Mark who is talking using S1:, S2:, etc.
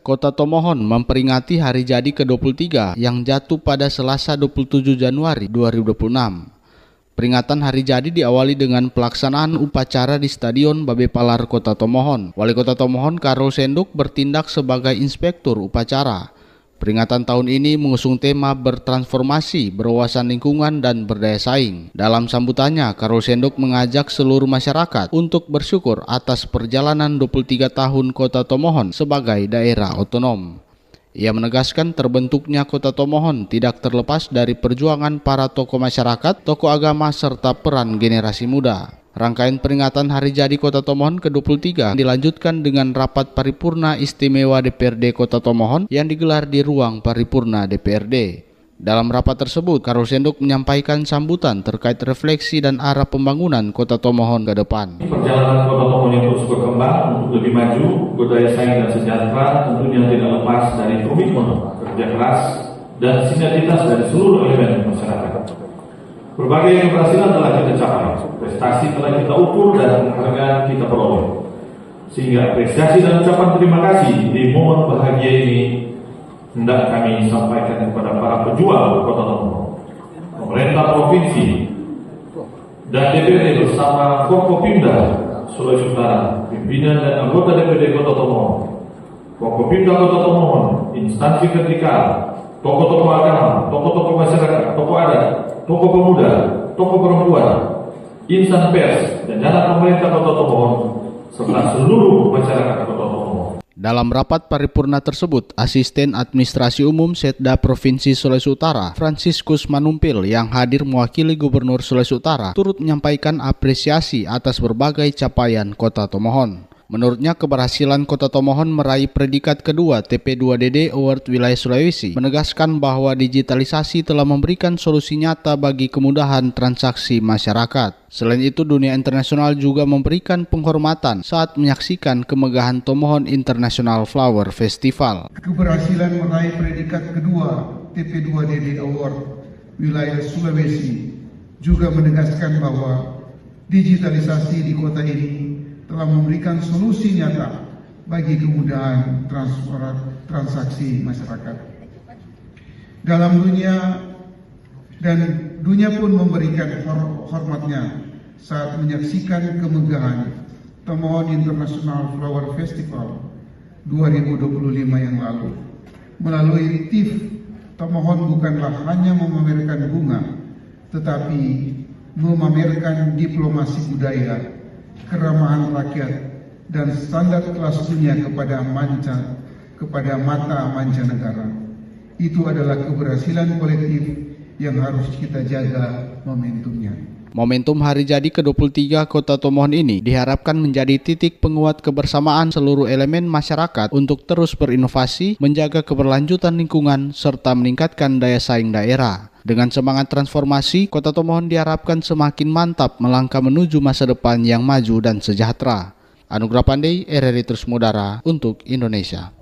S1: Kota Tomohon memperingati hari jadi ke-23 yang jatuh pada Selasa 27 Januari 2026. Peringatan hari jadi diawali dengan pelaksanaan upacara di Stadion Babe Palar Kota Tomohon. Wali Kota Tomohon Karol Senduk bertindak sebagai inspektur upacara. Peringatan tahun ini mengusung tema bertransformasi, berwawasan lingkungan, dan berdaya saing. Dalam sambutannya, Karol Senduk mengajak seluruh masyarakat untuk bersyukur atas perjalanan 23 tahun Kota Tomohon sebagai daerah otonom. Ia menegaskan terbentuknya Kota Tomohon tidak terlepas dari perjuangan para tokoh masyarakat, tokoh agama, serta peran generasi muda. Rangkaian peringatan hari jadi Kota Tomohon ke-23 dilanjutkan dengan rapat paripurna istimewa DPRD Kota Tomohon yang digelar di ruang paripurna DPRD. Dalam rapat tersebut, Karol Senduk menyampaikan sambutan terkait refleksi dan arah pembangunan Kota Tomohon ke depan.
S2: Perjalanan Kota Tomohon yang terus berkembang untuk lebih maju, berdaya saing dan sejahtera tentunya tidak lepas dari komitmen kerja keras dan sinergitas dari seluruh elemen masyarakat. Berbagai keberhasilan telah kita capai, prestasi telah kita ukur dan penghargaan kita peroleh. Sehingga apresiasi dan ucapan terima kasih di momen bahagia ini hendak kami sampaikan kepada para pejuang Kota Tomohon, pemerintah provinsi, dan DPRD bersama Forkopimda Sulawesi Utara, pimpinan dan anggota DPRD Kota Tomohon, Forkopimda Kota Tomohon, instansi vertikal, tokoh-tokoh agama, tokoh-tokoh masyarakat, tokoh adat, tokoh pemuda, tokoh perempuan, insan pers, dan jalan pemerintah Kota Tomohon, serta seluruh masyarakat Kota Tomohon.
S1: Dalam rapat paripurna tersebut, Asisten Administrasi Umum Setda Provinsi Sulawesi Utara, Franciscus Manumpil, yang hadir mewakili Gubernur Sulawesi Utara, turut menyampaikan apresiasi atas berbagai capaian Kota Tomohon. Menurutnya, keberhasilan Kota Tomohon meraih predikat kedua TP2DD Award Wilayah Sulawesi menegaskan bahwa digitalisasi telah memberikan solusi nyata bagi kemudahan transaksi masyarakat. Selain itu, dunia internasional juga memberikan penghormatan saat menyaksikan kemegahan Tomohon International Flower Festival.
S3: Keberhasilan meraih predikat kedua TP2DD Award Wilayah Sulawesi juga menegaskan bahwa digitalisasi di kota ini telah memberikan solusi nyata bagi kemudahan transaksi masyarakat. Dalam dunia pun memberikan hormatnya saat menyaksikan kemegahan Tomohon International Flower Festival 2025 yang lalu. Melalui TIF, Tomohon bukanlah hanya memamerkan bunga, tetapi memamerkan diplomasi budaya, keramahan rakyat, dan standar kelas dunia kepada mata mancanegara. Itu adalah keberhasilan kolektif yang harus kita jaga momentumnya.
S1: Momentum hari jadi ke-23 Kota Tomohon ini diharapkan menjadi titik penguat kebersamaan seluruh elemen masyarakat untuk terus berinovasi, menjaga keberlanjutan lingkungan, serta meningkatkan daya saing daerah. Dengan semangat transformasi, Kota Tomohon diharapkan semakin mantap melangkah menuju masa depan yang maju dan sejahtera. Anugrah Pandey, RRI Terus Mudara untuk Indonesia.